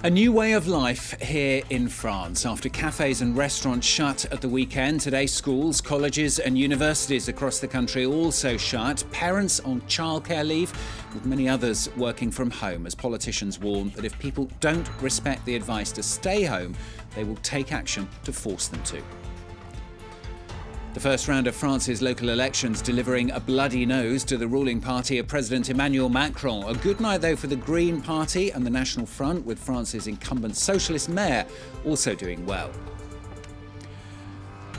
A new way of life here in France. After cafes and restaurants shut at the weekend, today schools, colleges and universities across the country also shut. Parents on childcare leave, with many others working from home, as politicians warn that if people don't respect the advice to stay home, they will take action to force them to. The first round of France's local elections delivering a bloody nose to the ruling party of President Emmanuel Macron. A good night, though, for the Green Party and the National Front, with France's incumbent socialist mayor also doing well.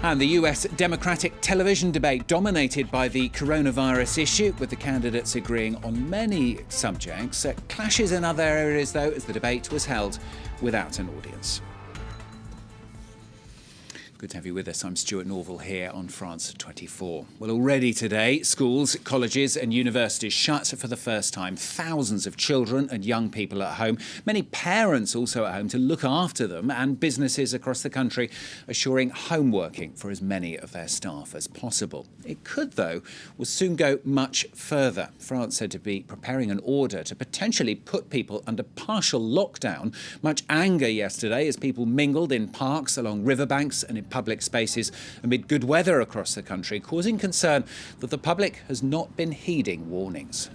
And the US Democratic television debate dominated by the coronavirus issue, with the candidates agreeing on many subjects. Clashes in other areas, though, as the debate was held without an audience. Good to have you with us. I'm Stuart Norval here on France 24. Well, already today, schools, colleges and universities shut for the first time. Thousands of children and young people at home. Many parents also at home to look after them, and businesses across the country assuring home working for as many of their staff as possible. It could, though, will soon go much further. France said to be preparing an order to potentially put people under partial lockdown. Much anger yesterday as people mingled in parks, along riverbanks and in public spaces amid good weather across the country, causing concern that the public has not been heeding warnings.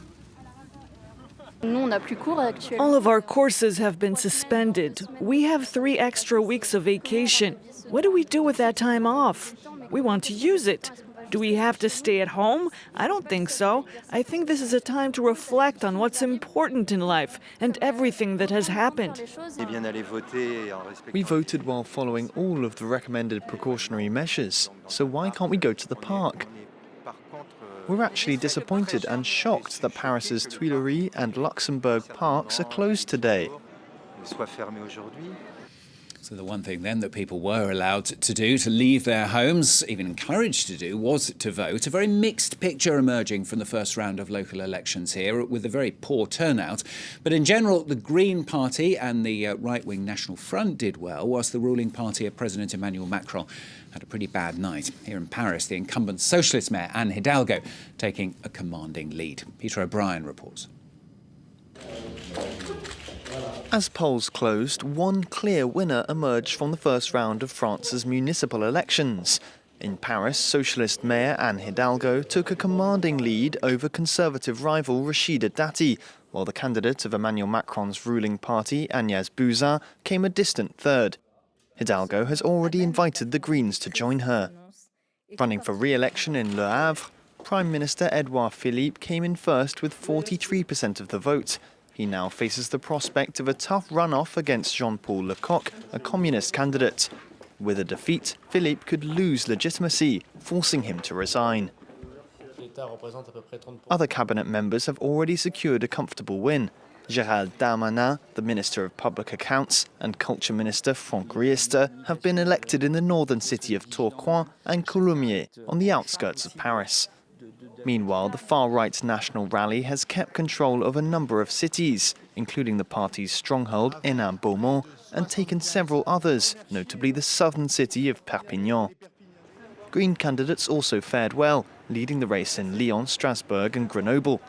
All of our courses have been suspended. We have 3 extra weeks of vacation. What do we do with that time off? We want to use it. Do we have to stay at home? I don't think so. I think this is a time to reflect on what's important in life and everything that has happened. We voted while following all of the recommended precautionary measures, so why can't we go to the park? We're actually disappointed and shocked that Paris's Tuileries and Luxembourg parks are closed today. So the one thing then that people were allowed to do, to leave their homes, even encouraged to do, was to vote. A very mixed picture emerging from the first round of local elections here, with a very poor turnout. But in general, the Green Party and the right-wing National Front did well, whilst the ruling party of President Emmanuel Macron had a pretty bad night. Here in Paris, the incumbent socialist mayor, Anne Hidalgo, taking a commanding lead. Peter O'Brien reports. As polls closed, one clear winner emerged from the first round of France's municipal elections. In Paris, socialist mayor Anne Hidalgo took a commanding lead over conservative rival Rachida Dati, while the candidate of Emmanuel Macron's ruling party, Agnès Buzyn, came a distant third. Hidalgo has already invited the Greens to join her. Running for re-election in Le Havre, Prime Minister Edouard Philippe came in first with 43% of the vote. He now faces the prospect of a tough runoff against Jean-Paul Lecoq, a communist candidate. With a defeat, Philippe could lose legitimacy, forcing him to resign. Other cabinet members have already secured a comfortable win. Gérald Darmanin, the Minister of Public Accounts, and Culture Minister Franck Riester have been elected in the northern city of Tourcoing and Coulommiers, on the outskirts of Paris. Meanwhile, the far-right National Rally has kept control of a number of cities, including the party's stronghold Hénin-Beaumont, and taken several others, notably the southern city of Perpignan. Green candidates also fared well, leading the race in Lyon, Strasbourg and Grenoble.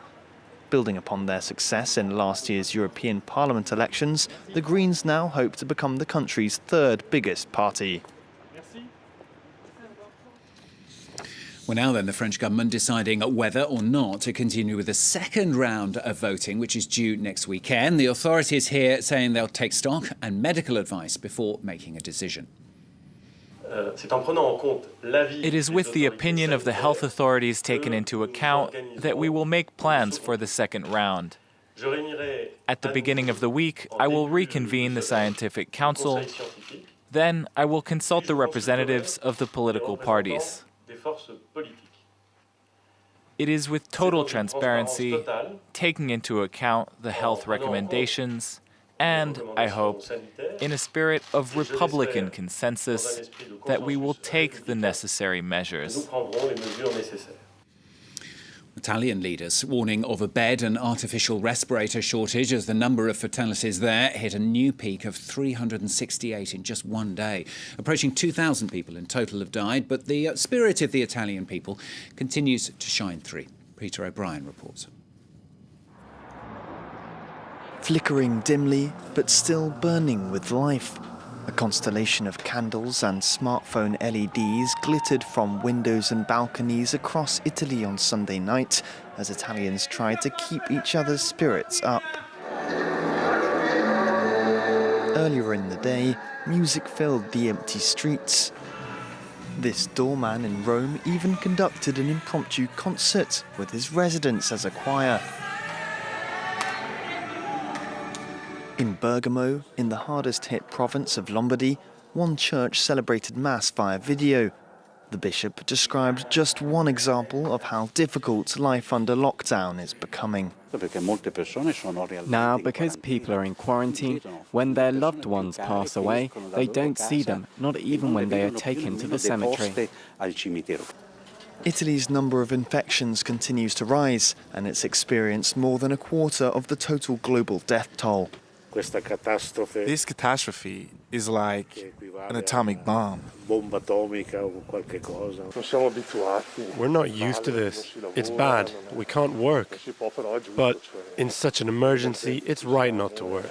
Building upon their success in last year's European Parliament elections, the Greens now hope to become the country's third biggest party. Well, now then, the French government deciding whether or not to continue with the second round of voting, which is due next weekend. The authorities here saying they'll take stock and medical advice before making a decision. It is with the opinion of the health authorities taken into account that we will make plans for the second round. At the beginning of the week, I will reconvene the Scientific Council. Then I will consult the representatives of the political parties. It is with total transparency, taking into account the health recommendations, and, I hope, in a spirit of Republican consensus, that we will take the necessary measures. Italian leaders warning of a bed and artificial respirator shortage as the number of fatalities there hit a new peak of 368 in just one day. Approaching 2,000 people in total have died, but the spirit of the Italian people continues to shine through. Peter O'Brien reports. flickering dimly but still burning with life. A constellation of candles and smartphone LEDs glittered from windows and balconies across Italy on Sunday night as Italians tried to keep each other's spirits up. Earlier in the day, music filled the empty streets. This doorman in Rome even conducted an impromptu concert with his residents as a choir. In Bergamo, in the hardest-hit province of Lombardy, one church celebrated Mass via video. The bishop described just one example of how difficult life under lockdown is becoming. Now, because people are in quarantine, when their loved ones pass away, they don't see them, not even when they are taken to the cemetery. Italy's number of infections continues to rise, and it's experienced more than a quarter of the total global death toll. This catastrophe is like an atomic bomb. We're not used to this. It's bad. We can't work. But in such an emergency, it's right not to work.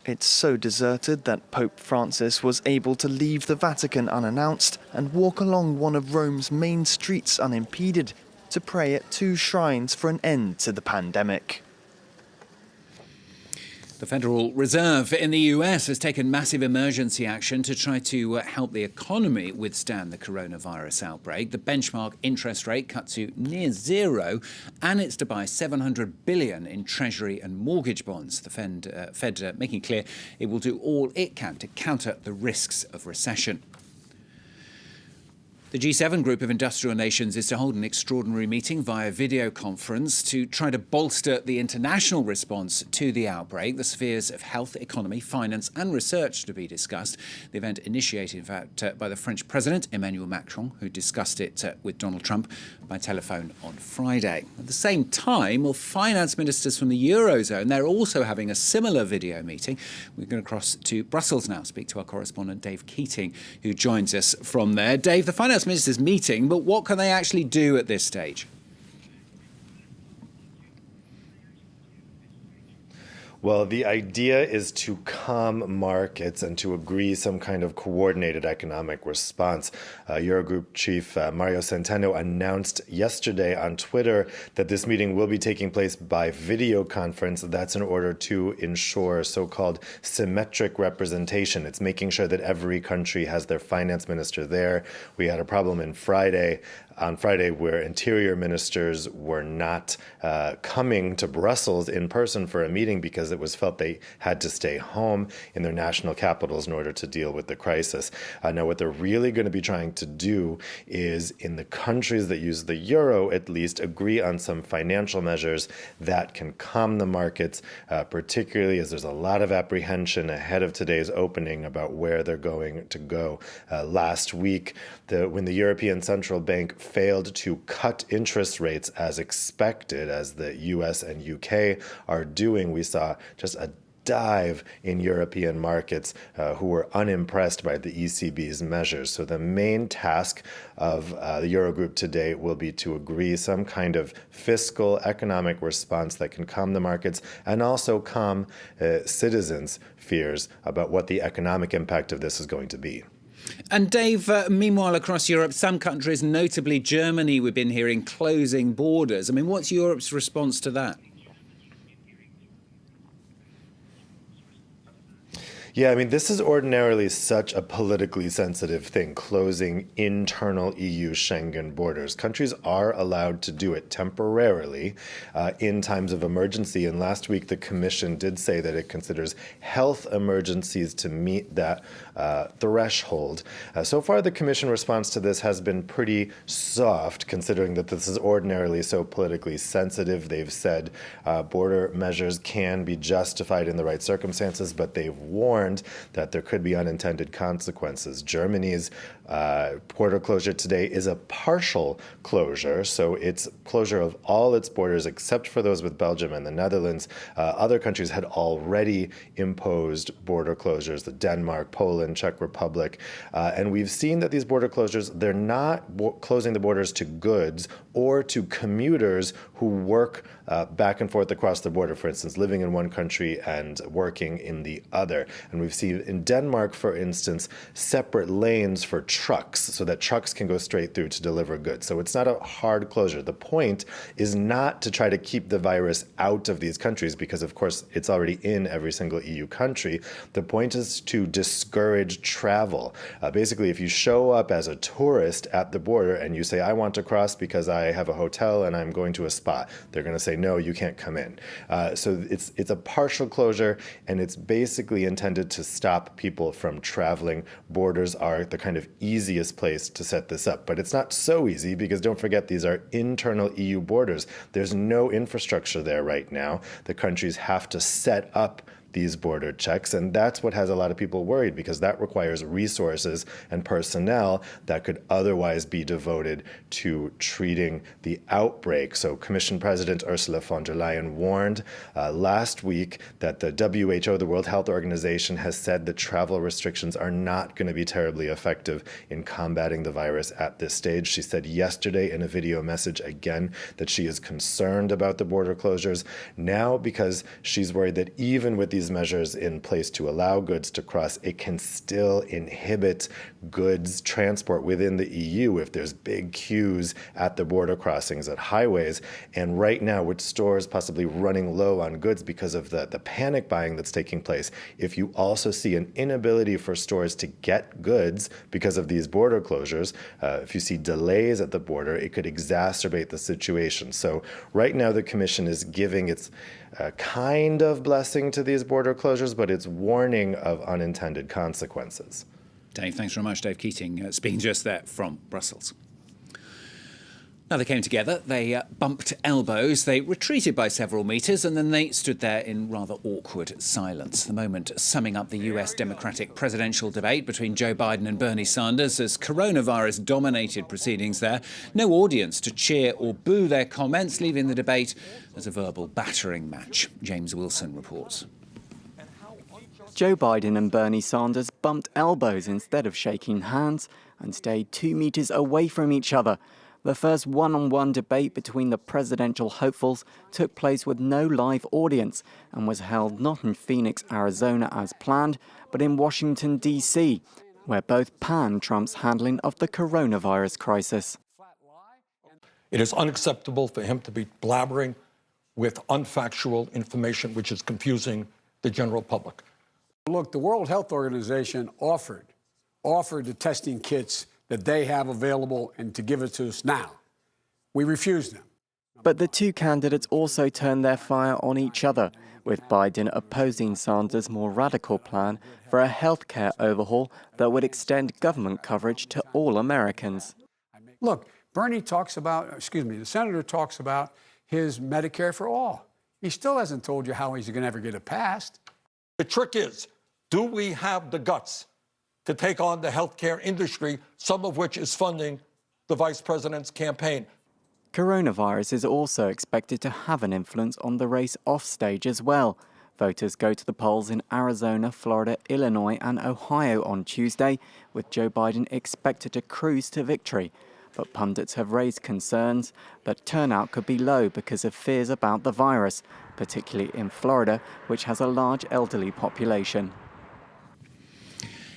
It's so deserted that Pope Francis was able to leave the Vatican unannounced and walk along one of Rome's main streets unimpeded to pray at two shrines for an end to the pandemic. The Federal Reserve in the US has taken massive emergency action to try to help the economy withstand the coronavirus outbreak. The benchmark interest rate cut to near zero, and it's to buy $700 billion in Treasury and mortgage bonds. The Fed making clear it will do all it can to counter the risks of recession. The G7 group of industrial nations is to hold an extraordinary meeting via video conference to try to bolster the international response to the outbreak. The spheres of health, economy, finance and research to be discussed. The event initiated, in fact, by the French President, Emmanuel Macron, who discussed it with Donald Trump by telephone on Friday. At the same time, finance ministers from the Eurozone, they're also having a similar video meeting. We're going to cross to Brussels now, speak to our correspondent Dave Keating, who joins us from there. Dave, the finance ministers meeting, but what can they actually do at this stage? Well, the idea is to calm markets and to agree some kind of coordinated economic response. Eurogroup chief Mario Centeno announced yesterday on Twitter that this meeting will be taking place by video conference. That's in order to ensure so-called symmetric representation. It's making sure that every country has their finance minister there. We had a problem on Friday where interior ministers were not coming to Brussels in person for a meeting because it was felt they had to stay home in their national capitals in order to deal with the crisis. Now, what they're really going to be trying to do is, in the countries that use the euro at least, agree on some financial measures that can calm the markets, particularly as there's a lot of apprehension ahead of today's opening about where they're going to go. Last week, when the European Central Bank failed to cut interest rates as expected, as the US and UK are doing, we saw just a dive in European markets who were unimpressed by the ECB's measures. So the main task of the Eurogroup today will be to agree some kind of fiscal economic response that can calm the markets and also calm citizens' fears about what the economic impact of this is going to be. And Dave, meanwhile, across Europe, some countries, notably Germany, we've been hearing closing borders. I mean, what's Europe's response to that? Yeah, I mean, this is ordinarily such a politically sensitive thing, closing internal EU Schengen borders. Countries are allowed to do it temporarily in times of emergency. And last week, the Commission did say that it considers health emergencies to meet that threshold. So far, the Commission response to this has been pretty soft, considering that this is ordinarily so politically sensitive. They've said border measures can be justified in the right circumstances, but they've warned warned that there could be unintended consequences. Germany's border closure today is a partial closure, so it's closure of all its borders except for those with Belgium and the Netherlands. Other countries had already imposed border closures, the Denmark, Poland, Czech Republic, and we've seen that these border closures, they're not closing the borders to goods or to commuters who work back and forth across the border, for instance, living in one country and working in the other. And we've seen in Denmark, for instance, separate lanes for trucks so that trucks can go straight through to deliver goods. So it's not a hard closure. The point is not to try to keep the virus out of these countries because, of course, it's already in every single EU country. The point is to discourage travel. Basically, if you show up as a tourist at the border and you say, I want to cross because I have a hotel and I'm going to a spa, they're going to say, no, you can't come in. So it's a partial closure, and it's basically intended to stop people from traveling. Borders are the kind of easiest place to set this up, but it's not so easy because don't forget these are internal EU borders. There's no infrastructure there right now. The countries have to set up these border checks, and that's what has a lot of people worried because that requires resources and personnel that could otherwise be devoted to treating the outbreak. So Commission President Ursula von der Leyen warned last week that the WHO, the World Health Organization, has said that travel restrictions are not going to be terribly effective in combating the virus at this stage. She said yesterday in a video message again that she is concerned about the border closures now because she's worried that even with these measures in place to allow goods to cross, it can still inhibit goods transport within the EU if there's big queues at the border crossings at highways. And right now, with stores possibly running low on goods because of the panic buying that's taking place, if you also see an inability for stores to get goods because of these border closures, if you see delays at the border, it could exacerbate the situation. So right now, the Commission is giving its kind of blessing to these border closures, but it's warning of unintended consequences. Dave, thanks very much. Dave Keating speaking just there from Brussels. Now they came together, they bumped elbows, they retreated by several metres, and then they stood there in rather awkward silence. The moment summing up the US Democratic presidential debate between Joe Biden and Bernie Sanders as coronavirus dominated proceedings there. No audience to cheer or boo their comments, leaving the debate as a verbal battering match. James Wilson reports. Joe Biden and Bernie Sanders bumped elbows instead of shaking hands and stayed 2 meters away from each other. The first one-on-one debate between the presidential hopefuls took place with no live audience and was held not in Phoenix, Arizona as planned, but in Washington, D.C., where both panned Trump's handling of the coronavirus crisis. It is unacceptable for him to be blabbering with unfactual information which is confusing the general public. Look, the World Health Organization offered the testing kits that they have available and to give it to us now. We refused them. But the two candidates also turned their fire on each other, with Biden opposing Sanders' more radical plan for a healthcare overhaul that would extend government coverage to all Americans. Look, the senator talks about his Medicare for all. He still hasn't told you how he's going to ever get it passed. The trick is, do we have the guts to take on the healthcare industry, some of which is funding the vice president's campaign? Coronavirus is also expected to have an influence on the race offstage as well. Voters go to the polls in Arizona, Florida, Illinois and Ohio on Tuesday, with Joe Biden expected to cruise to victory. But pundits have raised concerns that turnout could be low because of fears about the virus, particularly in Florida, which has a large elderly population.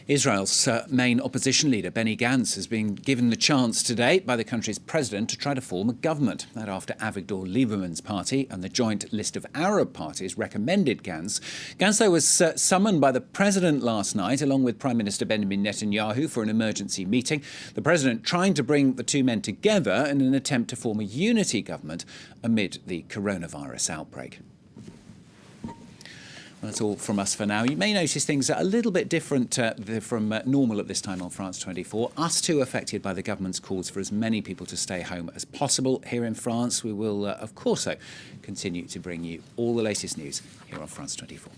Israel's main opposition leader, Benny Gantz, has been given the chance today by the country's president to try to form a government. That after Avigdor Lieberman's party and the joint list of Arab parties recommended Gantz. Gantz, though, was summoned by the president last night, along with Prime Minister Benjamin Netanyahu, for an emergency meeting. The president trying to bring the two men together in an attempt to form a unity government amid the coronavirus outbreak. Well, that's all from us for now. You may notice things are a little bit different from normal at this time on France 24. Us too affected by the government's calls for as many people to stay home as possible here in France. We will, of course, continue to bring you all the latest news here on France 24.